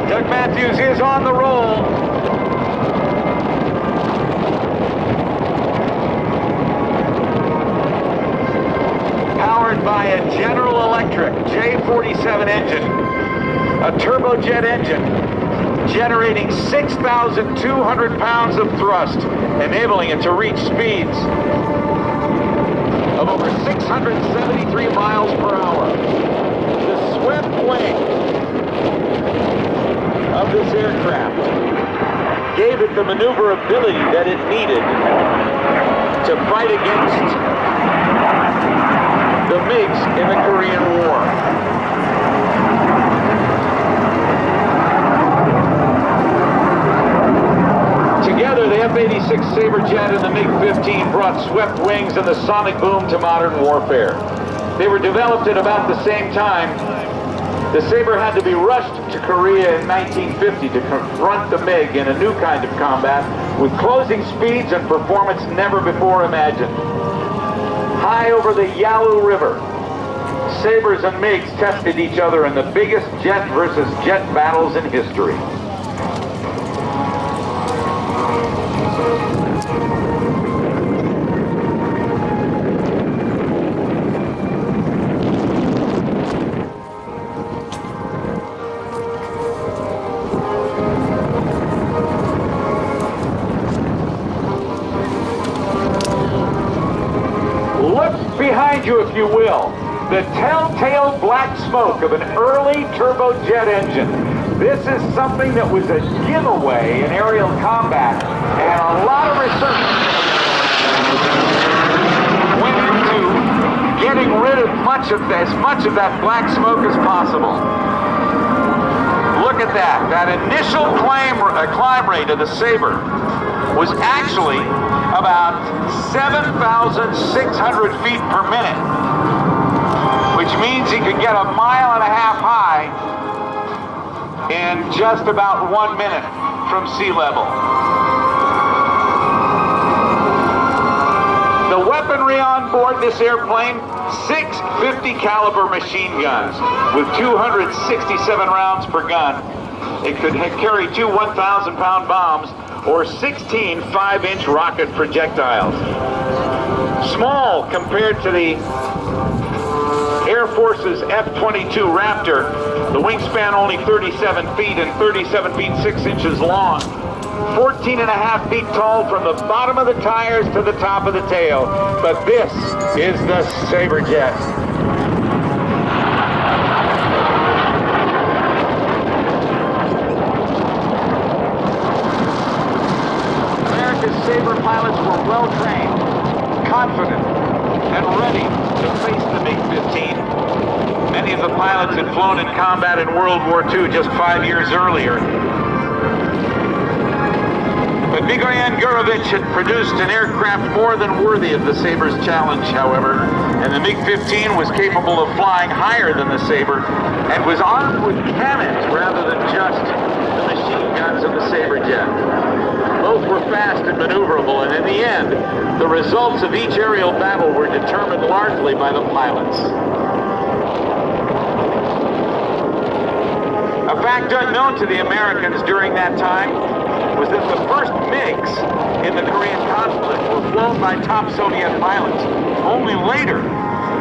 Doug Matthews is on the roll. Powered by a General Electric J47 engine, a turbojet engine, generating 6,200 pounds of thrust, enabling it to reach speeds of over 673 miles per hour. The swept wing of this aircraft gave it the maneuverability that it needed to fight against the MiGs in the Korean War. Together, the F-86 Saber jet and the MiG-15 brought swept wings and the sonic boom to modern warfare. They were developed at about the same time. The Sabre had to be rushed to Korea in 1950 to confront the MiG in a new kind of combat with closing speeds and performance never before imagined. High over the Yalu River, Sabres and MiGs tested each other in the biggest jet versus jet battles in history. Behind you, if you will, the telltale black smoke of an early turbojet engine. This is something that was a giveaway in aerial combat, and a lot of research went into getting rid of as much of that black smoke as possible. Look at that. That initial climb rate of the Sabre was actually about 7,600 feet per minute, which means he could get a mile and a half high in just about 1 minute from sea level. The weaponry on board this airplane, 6 50 caliber machine guns with 267 rounds per gun. It could carry 2 1,000-pound bombs or 16 5-inch rocket projectiles. Small compared to the Air Force's F-22 Raptor, the wingspan only 37 feet and 37 feet 6 inches long, 14 and a half feet tall from the bottom of the tires to the top of the tail. But this is the Sabre jet. Sabre pilots were well trained, confident, and ready to face the MiG-15. Many of the pilots had flown in combat in World War II just 5 years earlier. But Mikoyan Gurevich had produced an aircraft more than worthy of the Sabre's challenge, however, and the MiG-15 was capable of flying higher than the Sabre and was armed with cannons rather than just the machine guns of the Sabre jet. Both were fast and maneuverable, and in the end, the results of each aerial battle were determined largely by the pilots. A fact unknown to the Americans during that time was that the first MiGs in the Korean conflict were flown by top Soviet pilots. Only later,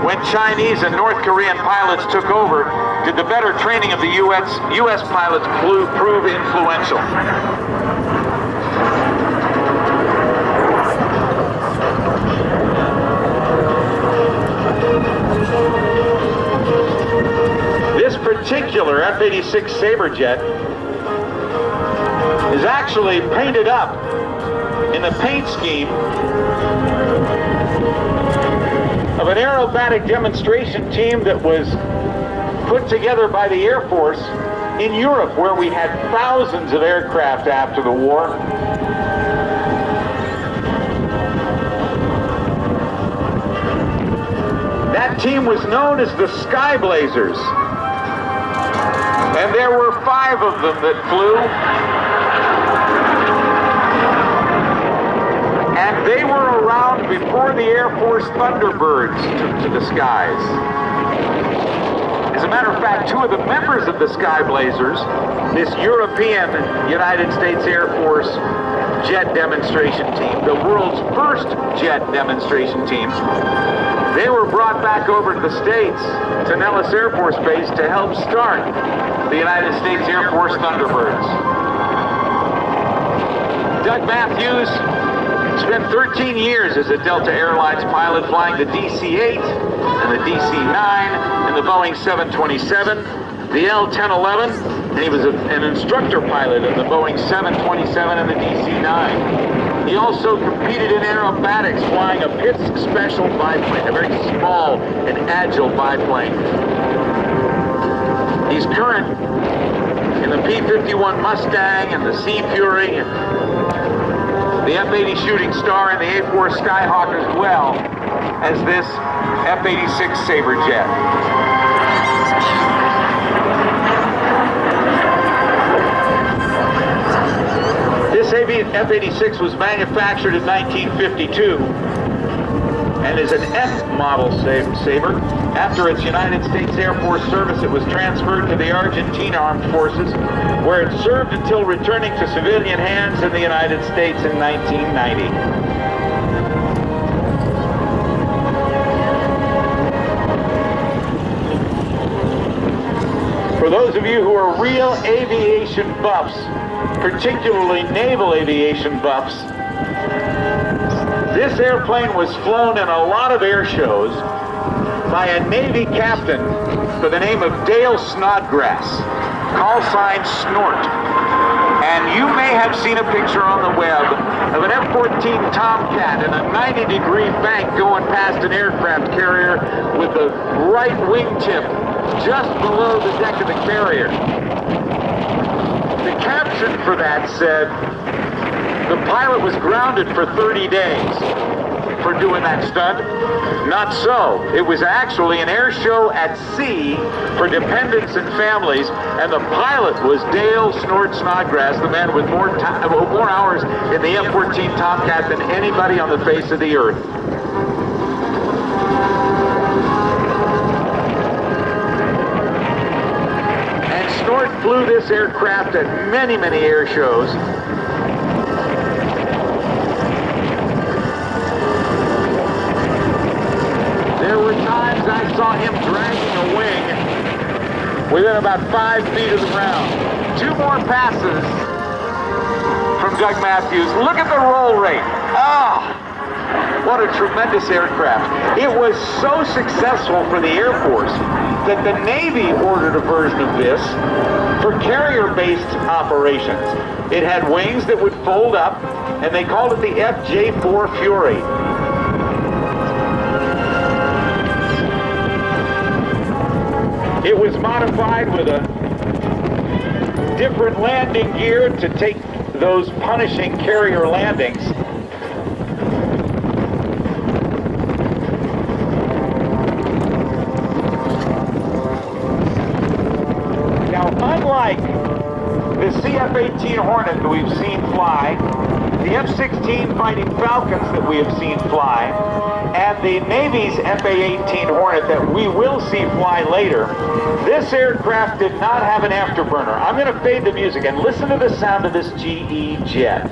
when Chinese and North Korean pilots took over, did the better training of the U.S. pilots prove influential. This particular F-86 Sabre jet is actually painted up in the paint scheme of an aerobatic demonstration team that was put together by the Air Force in Europe, where we had thousands of aircraft after the war. That team was known as the SKYBLAZERS, and there were 5 of them that flew, and they were around before the Air Force Thunderbirds took to the skies. As a matter of fact, 2 of the members of the SKYBLAZERS this European United States Air Force jet demonstration team, the world's first jet demonstration team. They were brought back over to the States, to Nellis Air Force Base, to help start the United States Air Force Thunderbirds. Doug Matthews spent 13 years as a Delta Airlines pilot, flying the DC-8 and the DC-9 and the Boeing 727, the L-1011, and he was an instructor pilot in the Boeing 727 and the DC-9. He also competed in aerobatics, flying a Pitts Special biplane, a very small and agile biplane. He's current in the P-51 Mustang and the Sea Fury, and the F-80 Shooting Star and the A-4 Skyhawk, as well as this F-86 Sabre jet. This F-86 was manufactured in 1952 and is an F-model Sabre. After its United States Air Force service, it was transferred to the Argentine Armed Forces, where it served until returning to civilian hands in the United States in 1990. For those of you who are real aviation buffs, particularly naval aviation buffs, this airplane was flown in a lot of air shows by a Navy captain by the name of Dale Snodgrass, call sign Snort. And you may have seen a picture on the web of an F-14 Tomcat in a 90-degree bank going past an aircraft carrier with the right wingtip just below the deck of the carrier. The caption for that said, the pilot was grounded for 30 days for doing that stunt. Not so. It was actually an air show at sea for dependents and families, and the pilot was Dale Snort Snodgrass, the man with more hours in the F-14 Tomcat than anybody on the face of the earth. And Snort flew this aircraft at many, many air shows. There were times I saw him dragging a wing within about 5 feet of the ground. 2 more passes from Doug Matthews. Look at the roll rate. Oh, what a tremendous aircraft. It was so successful for the Air Force that the Navy ordered a version of this for carrier-based operations. It had wings that would fold up, and they called it the FJ-4 Fury. It was modified with a different landing gear to take those punishing carrier landings. Now, unlike the CF-18 Hornet that we've seen fly, the F-16 Fighting Falcons that we have seen fly, and the Navy's F-A-18 Hornet that we will see fly later, this aircraft did not have an afterburner. I'm going to fade the music and listen to the sound of this GE jet.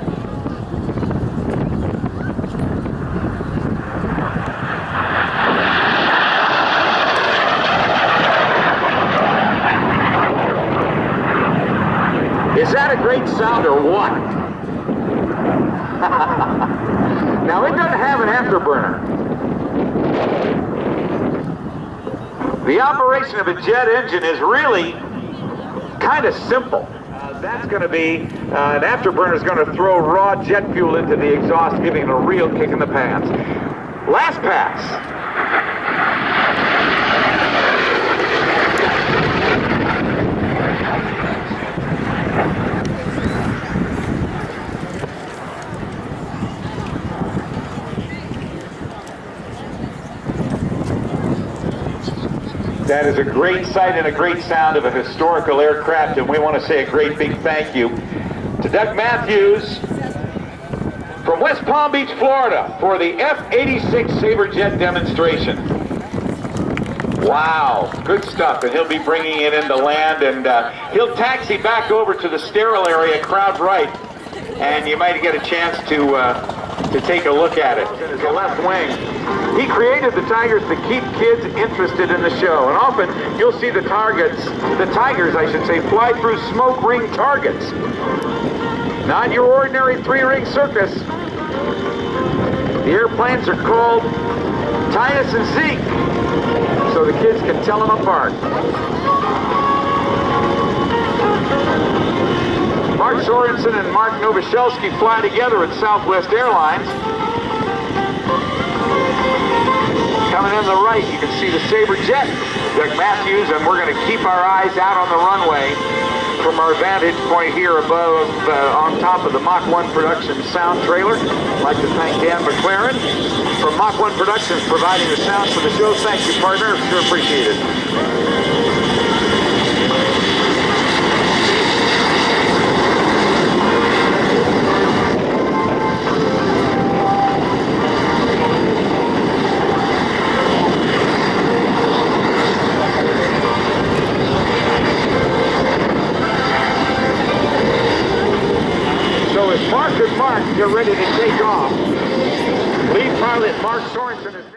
Is that a great sound or what? Now, it doesn't have an afterburner. The operation of a jet engine is really kind of simple. That's going to be, an afterburner is going to throw raw jet fuel into the exhaust, giving it a real kick in the pants. Last pass. That is a great sight and a great sound of a historical aircraft, and we want to say a great big thank you to Doug Matthews from West Palm Beach, Florida, for the F-86 Sabre jet demonstration. Wow, good stuff. And he'll be bringing it into land, and he'll taxi back over to the sterile area, crowd right, and you might get a chance to take a look at it. In his left wing, he created the Tigers to keep kids interested in the show, and often you'll see the Tigers, I should say, fly through smoke ring targets. Not your ordinary three-ring circus. The airplanes are called Titus and Zeke, so the kids can tell them apart. Mark Sorensen and Mark Novoselsky fly together at Southwest Airlines. Coming in the right, you can see the Sabre jet, Doug Matthews, and we're going to keep our eyes out on the runway from our vantage point here above, on top of the Mach 1 Productions sound trailer. I'd like to thank Dan McLaren from Mach 1 Productions providing the sound for the show. Thank you, partner. Sure appreciate it. So as Mark and Mark get ready to take off, lead pilot Mark Sorensen is